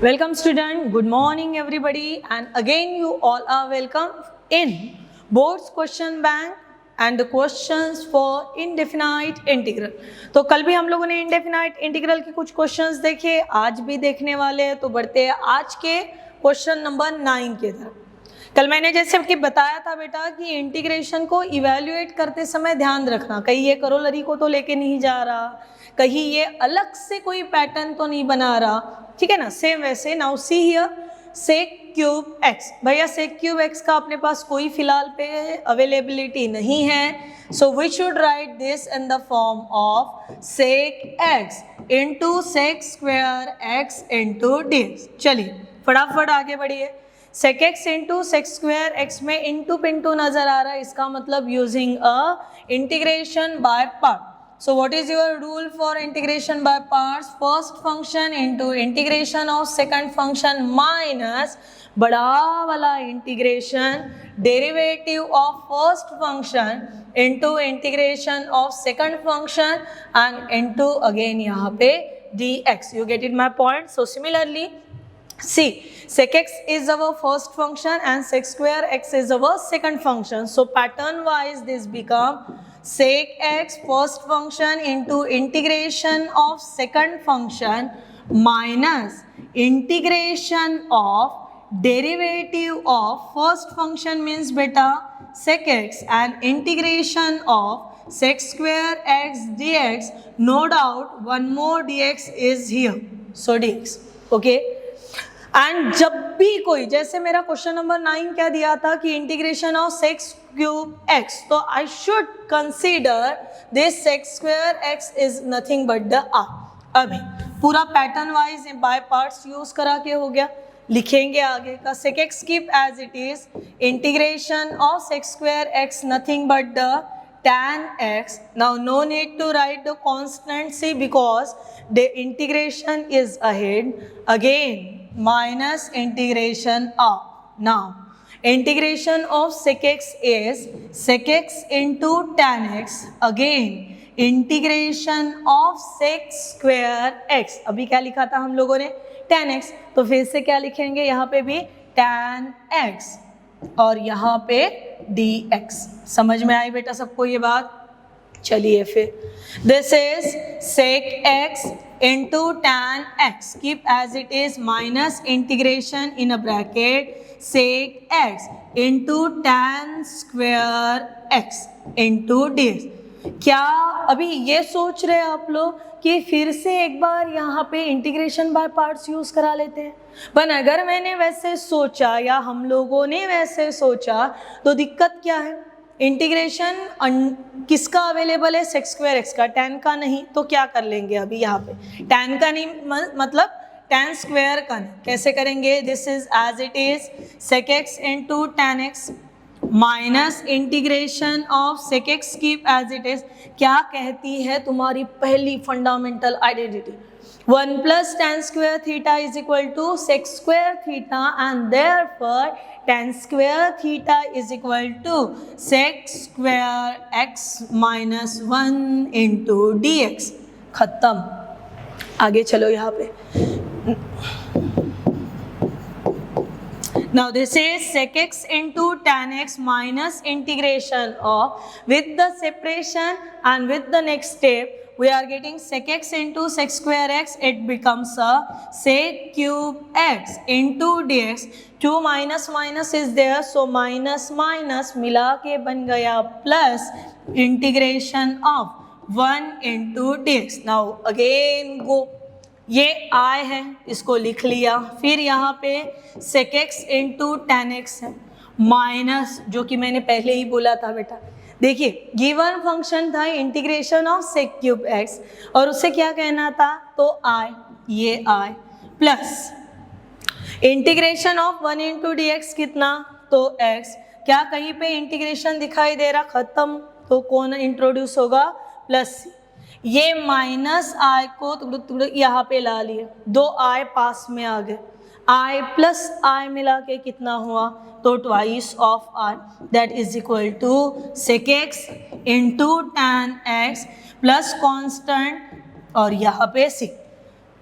Welcome student, good morning everybody, and again you all are welcome in board's question bank and the questions for indefinite integral। तो कल भी हम लोगों ने indefinite integral के कुछ questions देखे, आज भी देखने वाले हैं। तो बढ़ते हैं आज के क्वेश्चन नंबर 9 के तरफ। कल मैंने जैसे कि बताया था बेटा कि इंटीग्रेशन को इवेल्युएट करते समय ध्यान रखना, कहीं ये करोलरी को तो लेके नहीं जा रहा, कहीं ये अलग से कोई पैटर्न तो नहीं बना रहा, ठीक है ना। सेम वैसे now see here sec cube x, भैया सेक क्यूब एक्स का अपने पास कोई फिलहाल पे अवेलेबिलिटी नहीं है, so we should write this in the form of sec x into sec square x into d x. चलिए फटाफट आगे बढ़िए। Sec x into sec square x में इंटू पिंटू नजर आ रहा है, इसका मतलब using a integration by part. So what is your rule for integration by parts? First function into integration of second function minus बड़ा वाला integration derivative of first function into integration of second function and into again यहाँ पे dx. You get it my point? So similarly see, sec x is our first function and sec square x is our second function. So pattern wise this become sec x first function into integration of second function minus integration of derivative of first function means beta sec x and integration of sec square x dx. No doubt one more dx is here, so dx, okay। And जब भी कोई, जैसे मेरा question number 9 क्या दिया था कि integration of sec cube x, तो I should consider this sec square x is nothing but the r. अभी पूरा pattern wise by parts use करा के हो गया, लिखेंगे आगे का sec x keep as it is integration of sec square x nothing but the tan x. Now no need to write the constant c because the integration is ahead. Again minus integration of. Now integration of sec x is sec x into tan x. Again integration of sec square x. अभी क्या लिखा था हम लोगों ने tan x, तो फिर से क्या लिखेंगे यहाँ पे भी tan x और यहाँ पे dx। समझ में आई बेटा सबको ये बात? चलिए फिर this is sec x into tan x keep as it is minus integration in a bracket sec x into tan square x into dx। क्या अभी ये सोच रहे आप लोग कि फिर से एक बार यहाँ पे इंटीग्रेशन बाय पार्ट्स यूज करा लेते हैं? पर अगर मैंने वैसे सोचा या हम लोगों ने वैसे सोचा तो दिक्कत क्या है? इंटीग्रेशन किसका अवेलेबल है? सेक स्क्वायर एक्स का, tan का नहीं। तो क्या कर लेंगे अभी यहाँ पे? tan का नहीं मतलब tan स्क्वायर का नहीं। कैसे करेंगे? This is as it is sec x into tan x minus integration of sec x keep as it is. क्या कहती है तुम्हारी पहली fundamental identity? 1 plus tan square theta is equal to sec square theta and therefore tan square theta is equal to sec square x minus 1 into d x. खत्म। आगे चलो यहाँ पे। Now this is sec x into tan x minus integration of, with the separation and with the next step we are getting sec x into sec square x, it becomes a sec cube x into dx। 2 minus minus is there, so minus minus मिला के बन गया plus integration of 1 into dx। Now again go, ये I है, इसको लिख लिया। फिर यहाँ पे sec x into tan x है माइनस, जो कि मैंने पहले ही बोला था बेटा। देखिए गिवन फंक्शन था integration of sec cube x और उसे क्या कहना था? तो I, ये I plus integration of 1 into d x कितना? तो x। क्या कहीं पे इंटीग्रेशन दिखाई दे रहा? खत्म। तो कौन इंट्रोड्यूस होगा? प्लस। ये माइनस आई को यहाँ पे ला लिए, 2 आई पास में आ गए, आई प्लस आई मिला के कितना हुआ? तो twice of I, that is equal to sec x into tan x plus constant और यहाँ पे सी।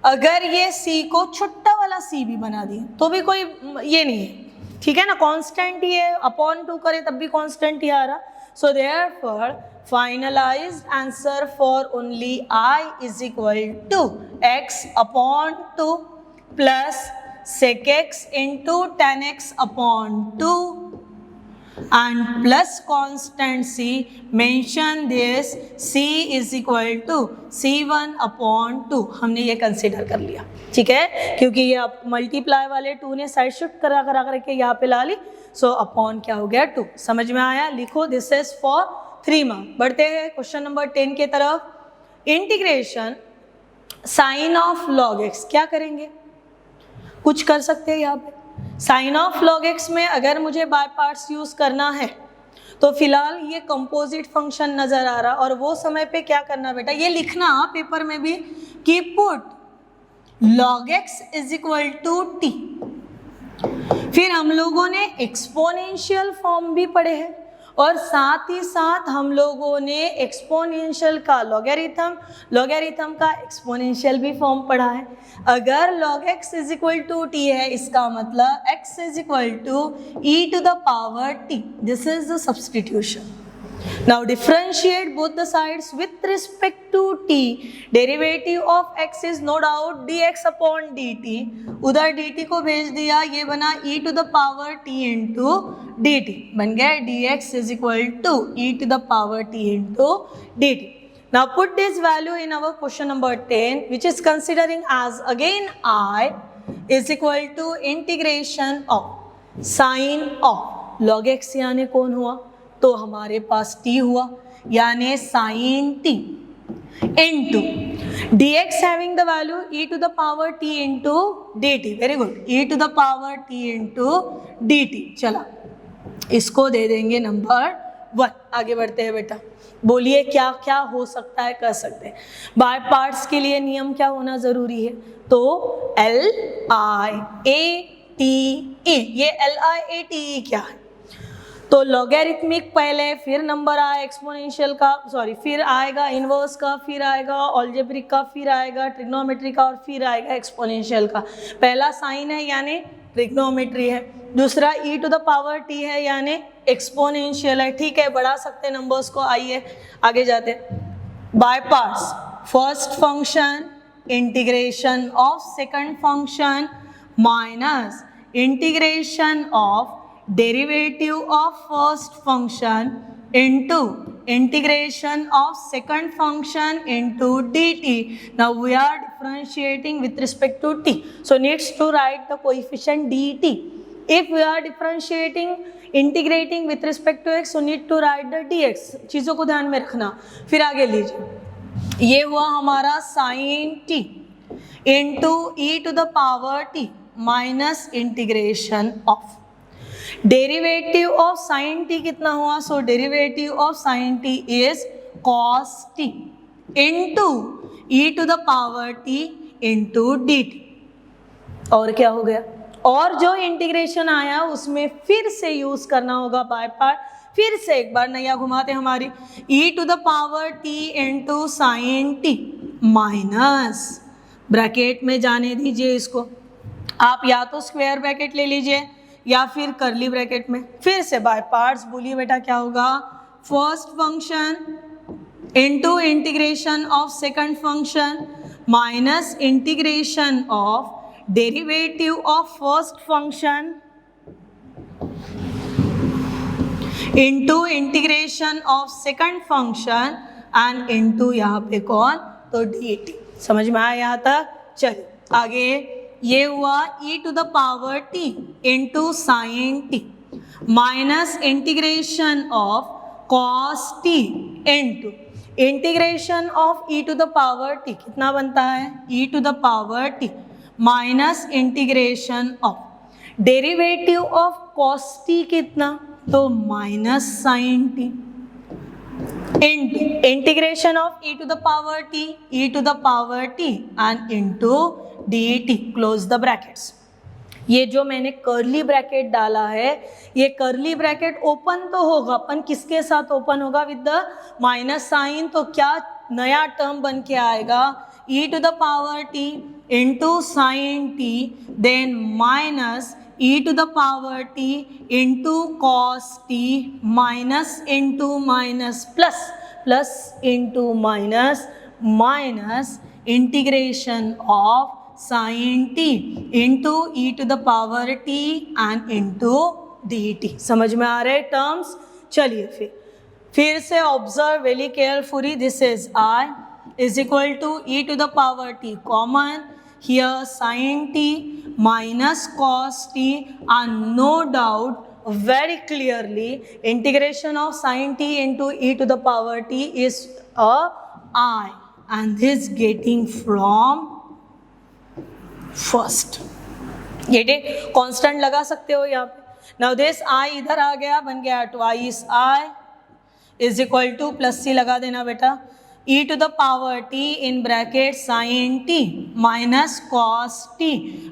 अगर ये c को छोटा वाला c भी बना दिए तो भी कोई ये नहीं है, ठीक है ना, कांस्टेंट ही है, अपॉन 2 करे तब भी कांस्टेंट ही आ रहा. So therefore finalized answer for only i is equal to x upon 2 plus sec x into tan x upon 2 and plus constant c. Mention this c is equal to c1 upon 2. हमने ये consider कर लिया, ठीक है, क्योंकि ये अब multiply वाले 2 ने साइड शिफ्ट करा करके यहाँ पे ला ली. सो अपॉन क्या हो गया 2. समझ में आया? लिखो दिस इज फॉर 3 मार्क्स. बढ़ते हैं क्वेश्चन नंबर 10 के तरफ. Integration sine of log x. क्या करेंगे? कुछ कर सकते हैं यहाँ पे. साइन ऑफ लॉग एक्स में अगर मुझे बाय पार्ट्स यूज करना है तो फिलहाल ये कंपोजिट फंक्शन नजर आ रहा, और वो समय पे क्या करना बेटा, ये लिखना पेपर में भी कि put log x is equal to t. फिर हम लोगों ने एक्सपोनेंशियल फॉर्म भी पढ़े हैं, और साथ ही साथ हम लोगों ने एक्सपोनेंशियल का लॉगरिथम का एक्सपोनेंशियल भी फॉर्म पढ़ा है. अगर log x is equal to t है, इसका मतलब x is equal to e to the power t. This is the substitution. Now differentiate both the sides with respect to t. Derivative of x is no doubt dx upon dt. उधर dt को भेज दिया, ये बना e to the power t into dt. बन गया dx is equal to e to the power t into dt. Now put this value in our question number 10, which is considering as again I is equal to integration of sin of log x यानी कौन हुआ, तो हमारे पास t हुआ, यानी sin t into dx having the value e to the power t into dt. Very good, e to the power t into dt. चला, इसको दे देंगे नंबर 1. आगे बढ़ते हैं बेटा. बोलिए क्या क्या हो सकता है, कर सकते हैं. बाय पार्ट्स के लिए नियम क्या होना जरूरी है, तो LIATE. ये LIATE क्या है, तो लॉगरिथमिक पहले, फिर नंबर आए एक्सपोनेंशियल का, फिर आएगा इनवर्स का, फिर आएगा अलजेब्रिक का, फिर आएगा ट्रिग्नोमेट्री का, और फिर आएगा एक्सपोनेंशियल का. पहला साइन है यानी ट्रिग्नोमेट्री है, दूसरा e to the power t है यानी एक्सपोनेंशियल है. ठीक है, बढ़ा सकते हैं नंबर्स को. आइए आगे जाते हैं. By parts, first function integration of second function minus integration of derivative of first function into integration of second function into dt. Now we are differentiating with respect to t, so needs to write the coefficient dt. If we are integrating with respect to x, so need to write the dx. चीज़ों को ध्यान में रखना. फिर आगे लीजिए, ये हुआ हमारा sin t into e to the power t minus integration of derivative of sine t कितना हुआ, so derivative of sine t is cos t into e to the power t into d t. और क्या हो गया, और जो integration आया उसमें फिर से यूज करना होगा बाय पार्ट. फिर से एक बार नैया घुमाते हमारी, e to the power t into sine t minus, bracket में जाने दीजिए इसको, आप या तो स्क्वायर ब्रैकेट ले लीजिए या फिर करली ब्रैकेट में. फिर से बाय पार्ट्स, बोलिए बेटा क्या होगा, first function into integration of second function minus integration of derivative of first function into integration of second function and into यहाँ पे कौन, तो dt. समझ में आया यहाँ तक? चलिए आगे. ये हुआ e to the power t into sine t minus integration of cos t into integration of e to the power t. कितना बनता है, e to the power t minus integration of derivative of cos t कितना, तो minus sine t into integration of e to the power t and into dt. Close the brackets. ये जो मैंने करली bracket डाला है, ये करली ब्रैकेट ओपन तो होगा, अपन किसके साथ ओपन होगा, विद द माइनस साइन. तो क्या नया टर्म बन के आएगा, e to the power t into sin t, then minus e to the power t into cos t, minus into minus plus into minus integration of sin t into e to the power t and into dt। समझ में आ रहे terms? चलिए फिर से observe very carefully. This is I is equal to e to the power t common, here sin t minus cos t, and no doubt very clearly integration of sin t into e to the power t is a I, and this getting from first. ये constant लगा सकते हो यहाँ पे। Now this I इधर आ गया, बन गया twice I is equal to plus c लगा देना बेटा, e to the power t in bracket sin t minus cos t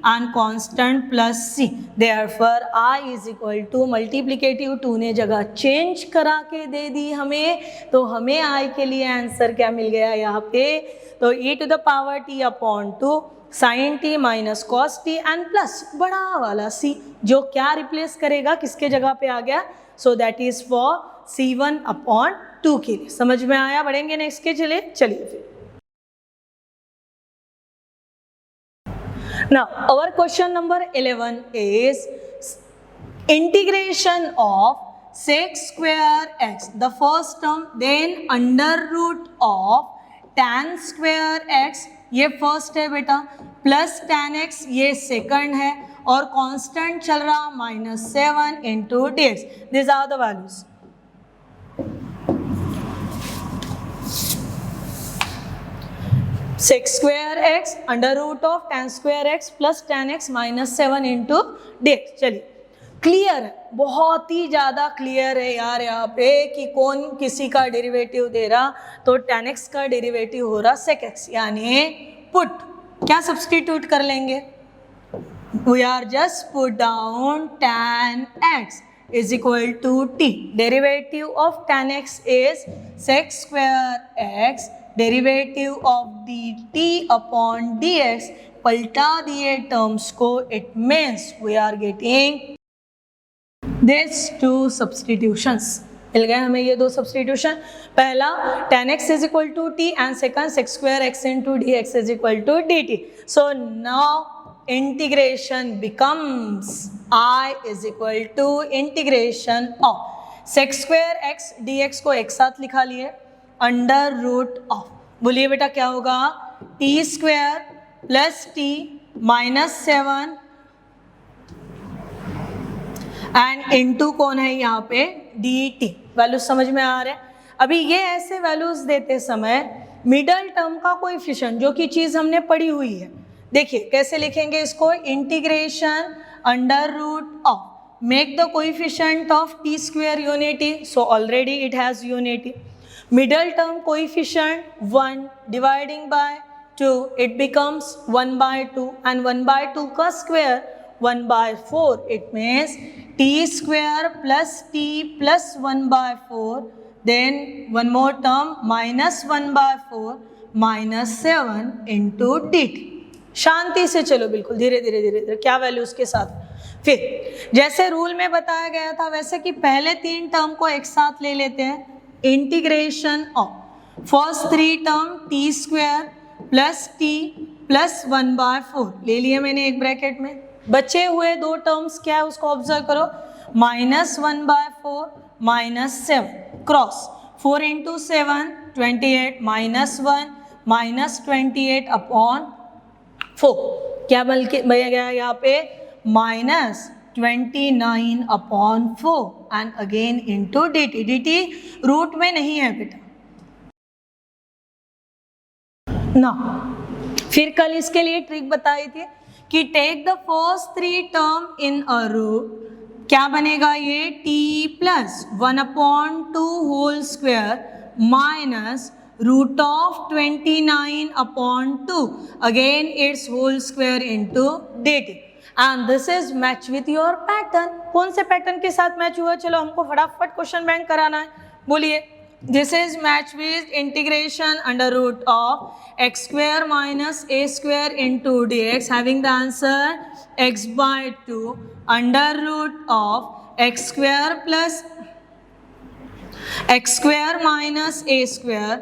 and constant plus c, therefore I is equal to multiplicative 2 ने जगह change करा के दे दी हमें, तो हमें I के लिए आंसर क्या मिल गया यहाँ पे, तो e to the power t upon 2 sin t minus cos t and plus बड़ा वाला c, जो क्या रिप्लेस करेगा, किसके जगह पे आ गया, so that is for c1 upon 2 के लिए। समझ में आया? बढ़ेंगे नेक्स्ट के चलिए फिर। Now our question number 11 is integration of sec square x, the first term, then under root of tan square x, ये फर्स्ट है बेटा, प्लस tan x ये सेकंड है, और कांस्टेंट चल रहा -7 into dx। This are the values. sec square x under root of tan square x plus tan x -7 into dx। चलिए clear है, बहुत ही ज़्यादा क्लियर है यार यहाँ पे कि कौन किसी का डेरिवेटिव दे रहा, तो tan x का डेरिवेटिव हो रहा sec x, यानी पुट क्या सब्सटीट्यूट कर लेंगे, we are just put down tan x is equal to t, derivative of tan x is sec square x, derivative of dt upon dx, पलटा दिए terms को, it means we are getting this two substitutions. मिल गए हमें ये दो substitution, पहला tan x is equal to t and second sec square x into dx is equal to dt। So now integration becomes I is equal to integration of sec square x dx को एक साथ लिखा लिए, under root of, बोलिए बेटा क्या होगा, T square plus T -7 and into कौन है यहाँ पे, डी टी। वैल्यूज समझ में आ रहे हैं? अभी ये ऐसे वैल्यूज देते समय मिडल टर्म का कोएफिशिएंट, जो कि चीज़ हमने पढ़ी हुई है, देखिए कैसे लिखेंगे इसको, integration under root of, make the coefficient of t square unity, so already it has unity, middle term coefficient 1 dividing by 2, it becomes 1 by 2 and 1 by 2 का square 1 by 4, it means t square plus t plus 1 by 4, then one more term minus 1 by 4 minus 7 into dt। शांति से चलो, बिल्कुल धीरे धीरे क्या value उसके साथ। फिर जैसे रूल में बताया गया था वैसे कि पहले 3 टर्म को एक साथ ले लेते हैं, integration of first 3 term T square plus T plus 1 by 4 ले लिए मैंने एक ब्रैकेट में, बचे हुए 2 टर्म्स क्या है उसको ऑब्जर्व करो, -1 by 4 -7 क्रॉस 4 इंटू 7 28 -1 -28 अपॉन 4, क्या बल्कि भैया गया यहाँ पे -29 upon 4 and again into dt। dt root में नहीं है बेटा ना। फिर कल इसके लिए ट्रिक बताई थी कि take the first 3 term in a root, क्या बनेगा ये, t plus 1 upon 2 whole square minus root of 29 upon 2 again it's whole square into dt, and this is match with your pattern. कौन से पैटर्न के साथ मैच हुआ, चलो हमको फटाफट क्वेश्चन बैंक कराना है, बोलिए this is match with integration under root of x square minus a square into d x, having the answer x by 2 under root of x square plus x square minus a square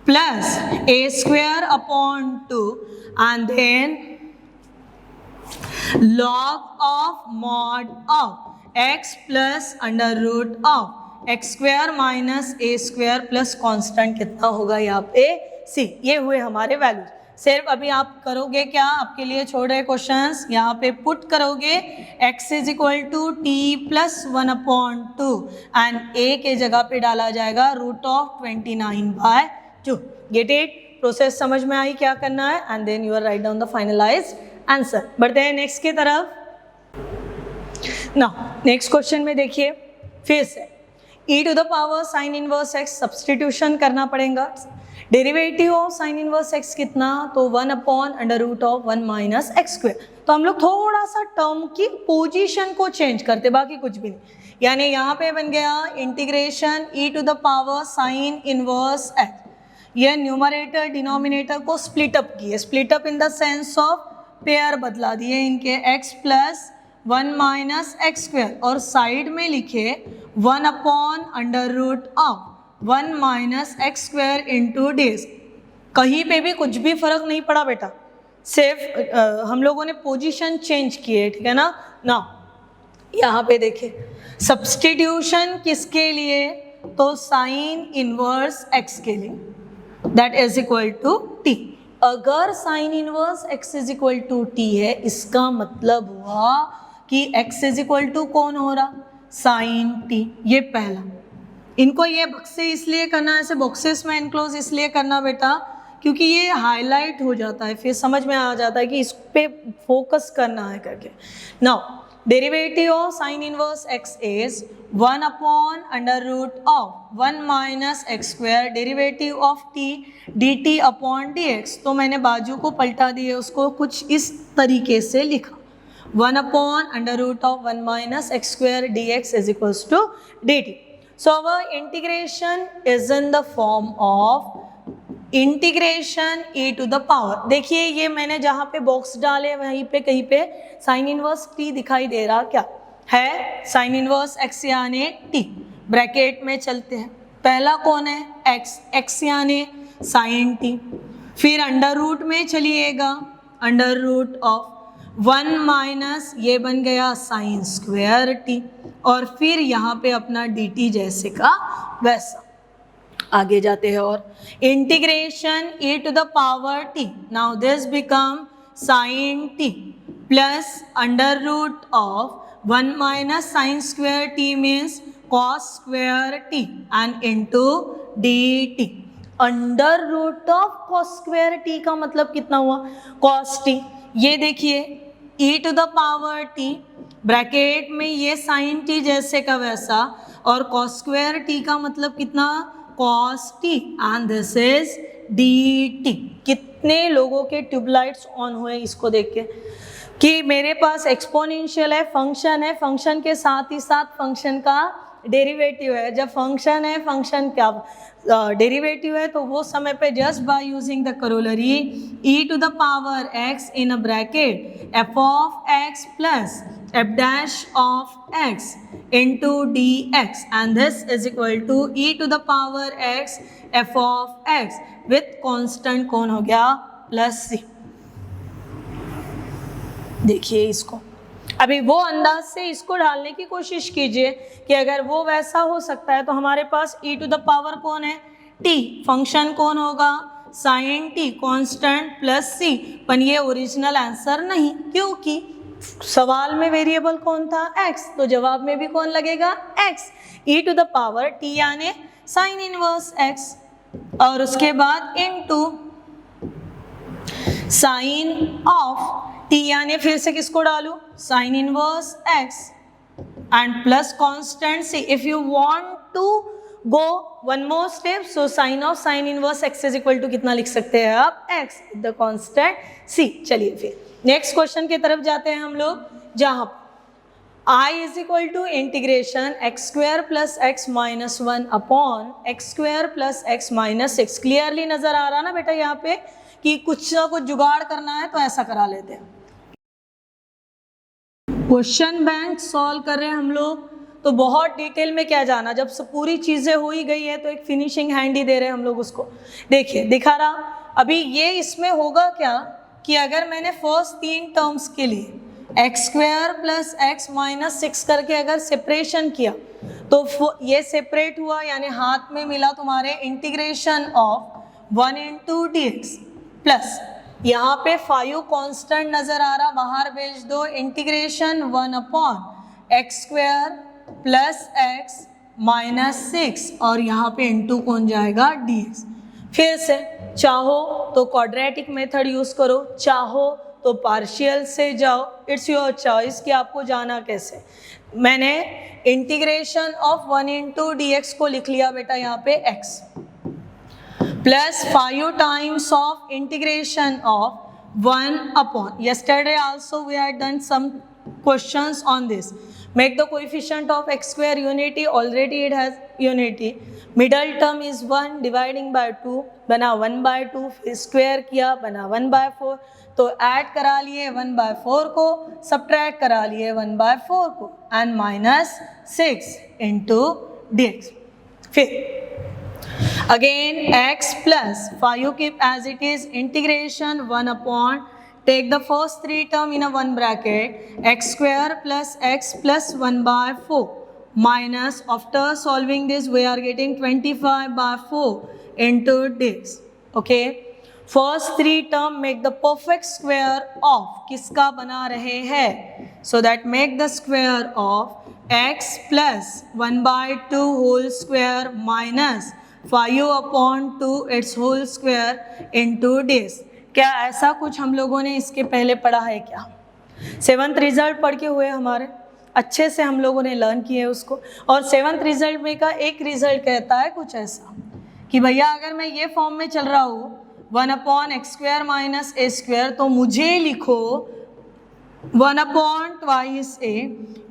plus a square upon 2 and then log of mod of x plus under root of x square minus a square plus constant कितना होगा यहाँ पे c। ये हुए हमारे values. सिर्फ अभी आप करोगे क्या, आपके लिए छोड़ रहे क्वेश्चंस, यहाँ पे पुट करोगे x is equal to t plus 1/2 and a के जगह पे डाला जाएगा root of 29/2। Get it? Process समझ में आई क्या करना है? And then you are write down the finalized answer. बढ़ते हैं नेक्स्ट की तरफ। नाउ नेक्स्ट क्वेश्चन में देखिए फिर से e to the power sine inverse x substitution करना पड़ेगा। Derivative of sine inverse x कितना? तो 1/√1 माइनस एक्स स्क्वायर। तो हम लोग थोड़ा सा टर्म की पोजीशन को चेंज करते, बाकी कुछ भी नहीं। यानी यहाँ पे बन गया integration e to the power sine inverse x। ये न्यूमरेटर डिनोमिनेटर को स्प्लिट अप किए, split up in the sense of pair बदला दिए इनके, x plus 1 minus x square और साइड में लिखे 1/√1 माइनस एक्स स्क्वायर इंटू डेज। कहीं पे भी कुछ भी फर्क नहीं पड़ा बेटा, सिर्फ हम लोगों ने पोजीशन चेंज की है, ठीक है ना। ना यहाँ पे देखिए सब्सटीट्यूशन किसके लिए? तो साइन इनवर्स x के लिए, that is equal to t. अगर sine inverse x is equal to t है, इसका मतलब हुआ कि x इज इक्वल टू कौन हो रहा? Sine t. ये पहला। इनको ये बक्से इसलिए करना, ऐसे बॉक्सेस में एनक्लोज इसलिए करना बेटा क्योंकि ये हाईलाइट हो जाता है, फिर समझ में आ जाता है कि इस पे फोकस करना है करके। Now derivative of sine inverse x is 1/√1 minus x square, derivative of t dt upon dx। तो मैंने बाजू को पलटा दिए, उसको कुछ इस तरीके से लिखा 1/√1 minus x square dx is equals to dt। So our integration is in the form of integration e to the power. देखिए ये मैंने जहाँ पे बॉक्स डाले वहीं पे कहीं पे साइन इनवर्स t दिखाई दे रहा क्या है? साइन इनवर्स x यानी t। ब्रैकेट में चलते हैं, पहला कौन है? x यानी साइन t। फिर अंडर रूट में चलिएगा, अंडर रूट ऑफ 1 माइनस ये बन गया साइन स्क्वायर t, और फिर यहाँ पे अपना dt जैसे का वैसा। आगे जाते हैं और integration e to the power t। Now this become sine t plus under root of 1 minus sine square t means cos square t and into dt। Under root of cos square t का मतलब कितना हुआ? Cos t। ये देखिए e to the power t bracket में ये sign t जैसे का वैसा, और कॉस स्क्वायर t का मतलब कितना? cos t and this is dt। कितने लोगों के ट्यूबलाइट्स ऑन हुए इसको देख के कि मेरे पास एक्सपोनेंशियल है, फंक्शन है, फंक्शन के साथ ही साथ फंक्शन का डेरिवेटिव है। जब फंक्शन है, फंक्शन क्या डेरिवेटिव है, तो वो समय पे just by using the corollary e to the power x in a bracket f of x plus f dash of x into dx and this is equal to e to the power x f of x with constant कौन हो गया? Plus c। देखिए इसको, अभी वो अंदाज से इसको ढालने की कोशिश कीजिए कि अगर वो वैसा हो सकता है तो हमारे पास e टू द पावर कौन है? t। फंक्शन कौन होगा? Sine t constant plus c। पर ये ओरिजिनल आंसर नहीं, क्योंकि सवाल में वेरिएबल कौन था? x। तो जवाब में भी कौन लगेगा? x। e to the power t यानी साइन इनवर्स x, और उसके बाद इनटू साइन ऑफ t यानी फिर से किसको डालू? Sine inverse x and plus constant c। If you want to go one more step, so sine of sine inverse x is equal to कितना लिख सकते हैं आप? x the constant c। चलिए फिर नेक्स्ट क्वेश्चन की तरफ जाते हैं हम लोग, जहाँ I is equal to integration x square plus x minus 1 upon x square plus x minus 6। Clearly नजर आ रहा ना बेटा यहाँ पे कि कुछ ना कुछ जुगाड़ करना है तो ऐसा करा लेते हैं। क्वेश्चन बैंक सॉल्व कर रहे हैं हम लोग, तो बहुत डिटेल में क्या जाना, जब सब पूरी चीजें हो ही गई है तो एक फिनिशिंग हैंड ही दे रहे हैं हम लोग उसको। देखिए दिखा रहा, अभी ये इसमें होगा क्या कि अगर मैंने फर्स्ट 3 टर्म्स के लिए x square plus x minus 6 करके अगर सेपरेशन किया तो ये सेपरेट हुआ, यानी हाथ में मिला तुम्हारे integration of 1 into d x plus यहाँ पे 5 कांस्टेंट नजर आ रहा, बाहर भेज दो, integration 1 upon x square plus x minus 6 और यहाँ पे इंटू कौन जाएगा डी एक्स। फिर से चाहो तो क्वाड्रेटिक मेथड यूज करो, चाहो तो पार्शियल से जाओ, इट्स योर चॉइस कि आपको जाना कैसे। मैंने integration of 1 into d x को लिख लिया बेटा यहाँ पे x plus 5 times of integration of 1 upon, yesterday also we had done some questions on this, make the coefficient of x square unity, already it has unity, middle term is 1 dividing by 2 बना 1 by 2, फिर square किया बना 1 by 4, तो add करा लिए 1 by 4 को, subtract करा लिए 1 by 4 को and minus 6 into d x. फिर again x plus 5 keep as it is, integration 1 upon, take the first 3 term in a 1 bracket, x square plus x plus 1 by 4 minus, after solving this we are getting 25 by 4 into this. Okay, first 3 term make the perfect square of किसका बना रहे हैं, so that make the square of x plus 1 by 2 whole square minus 5 upon 2 its whole square into this। क्या ऐसा कुछ हम लोगों ने इसके पहले पढ़ा है क्या? 7th रिजल्ट पढ़ के हुए हमारे, अच्छे से हम लोगों ने लर्न किए उसको। और 7th रिजल्ट में का एक रिजल्ट कहता है कुछ ऐसा कि भैया अगर मैं ये फॉर्म में चल रहा हूँ 1 upon x square minus a square, तो मुझे लिखो 1 upon twice A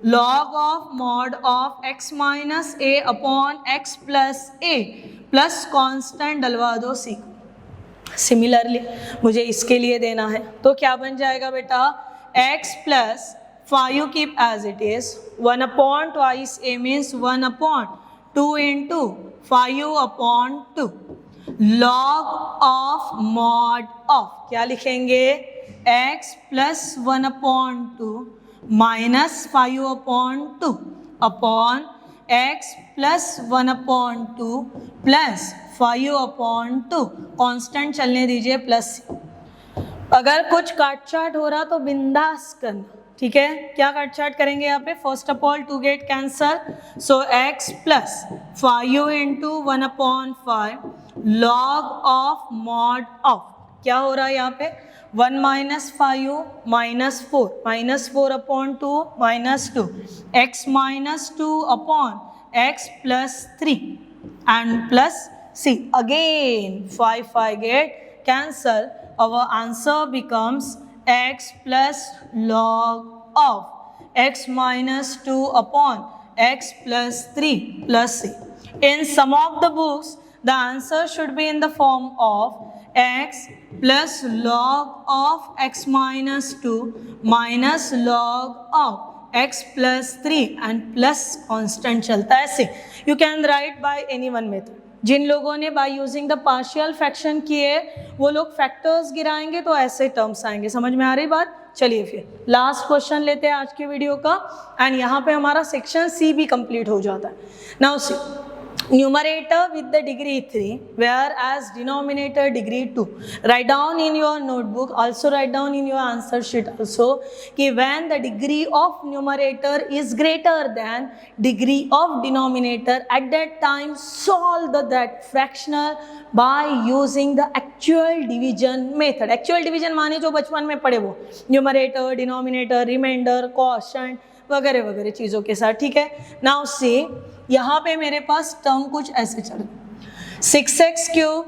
log of mod of x minus A upon x plus A plus constant डलवा दो सी। सिमिलरली मुझे इसके लिए देना है, तो क्या बन जाएगा बेटा, x plus 5 keep as it is, 1 upon twice a means 1 upon 2 into 5 upon 2 log of mod of, क्या लिखेंगे, x plus 1 upon 2 minus 5 upon 2 upon x plus 1 upon 2 plus 5 upon 2, constant चलने दीजिए प्लस। अगर कुछ काट चाट हो रहा तो बिंदास करना, ठीक है। क्या काट चाट करेंगे यहाँ पे, first of all 2 gate cancer, so x plus 5 into 1 upon 5 log of mod of, क्या हो रहा है यहाँ पे 1 minus 5 minus 4 upon 2 minus 2 x minus 2 upon x plus 3 and plus c, again 5 get cancel, our answer becomes x plus log of x minus 2 upon x plus 3 plus c. In some of the books the answer should be in the form of x plus log of x minus 2 minus log of x plus 3 and plus constant चलता है ऐसे। You can write by any one method. जिन लोगों ने bye using the partial fraction किए वो लोग factors गिराएंगे तो ऐसे टर्म्स आएंगे। समझ में आ रही बात? चलिए फिर लास्ट क्वेश्चन लेते हैं आज के वीडियो का, एंड यहाँ पे हमारा सेक्शन सी भी कंप्लीट हो जाता है। Now see, numerator with the degree 3 whereas denominator degree 2. Write down in your notebook, also write down in your answer sheet also कि when the degree of numerator is greater than degree of denominator, at that time solve that fractional by using the actual division method. Actual division माने जो बचपन में पढ़े वो, numerator, denominator, remainder, quotient वगैरह वगैरह चीज़ों के साथ, ठीक है। नाउ सी, यहाँ पे मेरे पास टर्म कुछ ऐसे चल रहा, 6x cube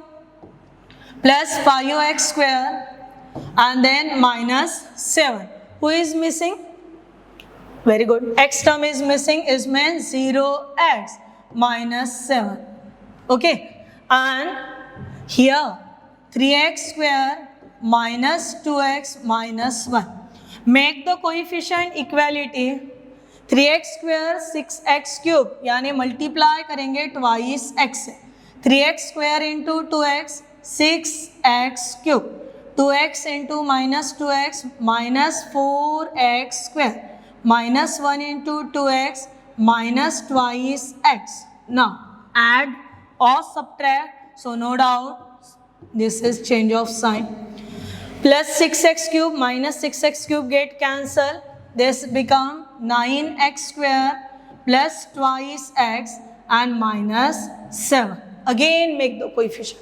plus 5x square and then minus 7, who is missing, Very good. X term is missing, is means 0x minus 7. Okay, and here 3x square minus 2x minus 1. Make the coefficient equality. 3x square 6x cube यानी multiply करेंगे twice x से. 3x square into 2x 6x cube. 2x into minus 2x minus 4x square minus 1 into 2x minus twice x. Now add or subtract, so no doubt this is change of sign. Plus 6x cube minus 6x cube get cancelled. This become 9x square plus twice x and minus 7. Again make the coefficient.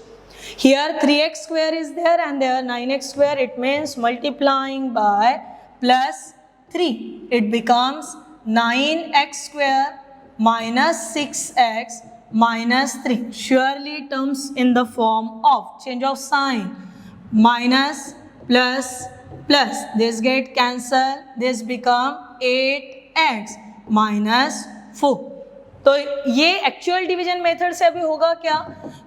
Here 3x square is there and there 9x square, it means multiplying by plus 3. It becomes 9x square minus 6x minus 3. Surely terms in the form of change of sign. Minus plus plus. This get cancelled. This become 8x minus 4. तो ये actual division method से अभी होगा क्या,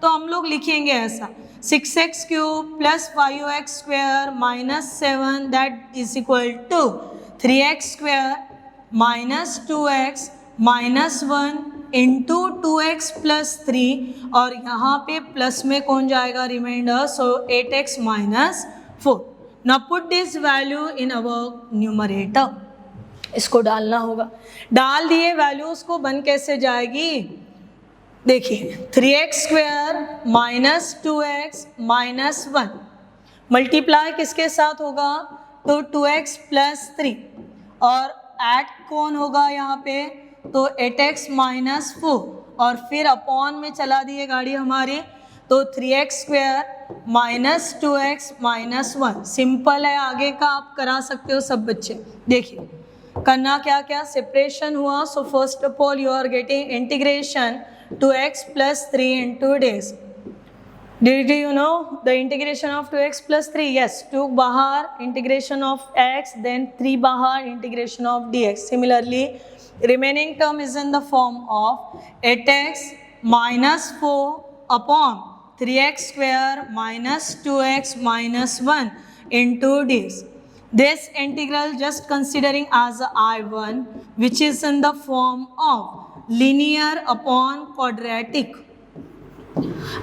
तो हम लोग लिखेंगे ऐसा 6x cube plus 5x square minus 7 that is equal to 3x square minus 2x minus 1 into 2x plus 3 और यहाँ पे प्लस में कौन जाएगा reminder, so 8x minus 4. Now put this value in our numerator. इसको डालना होगा. डाल दिए वैल्यूज को बन कैसे जाएगी, देखिए 3x square minus 2x minus 1 multiply किसके साथ होगा, तो 2x प्लस 3 और ऐड कौन होगा यहाँ पे, तो 8x माइनस 4 और फिर अपॉन में चला दिए गाड़ी हमारी, तो 3x square minus 2x minus 1. Simple है, आगे का आप करा सकते हो सब बच्चे. देखिए करना क्या क्या, सेपरेशन हुआ. So first of all you are getting integration 2x plus 3 into days. Did you know the integration of 2x plus 3? Yes, 2 bahar integration of x, then 3 bahar integration of dx. Similarly, remaining term is in the form of 8x minus 4 upon 3x square minus 2x minus 1 into dx. This integral just considering as I1, which is in the form of linear upon quadratic.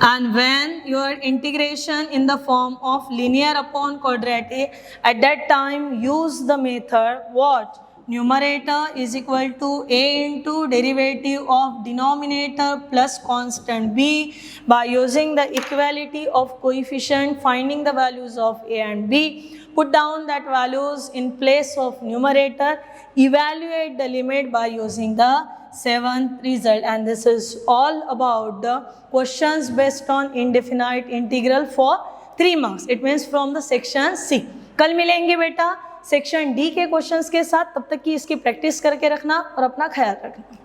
And when your integration in the form of linear upon quadratic, at that time use the method what? Numerator is equal to a into derivative of denominator plus constant b. By using the equality of coefficient, finding the values of a and b, put down that values in place of numerator, evaluate the limit by using the 7th result. And this is all about the questions based on indefinite integral for 3 marks. It means from the section C. कल मिलेंगे बेटा section D के questions के साथ. तब तक की इसकी प्रैक्टिस करके रखना और अपना ख्याल रखना.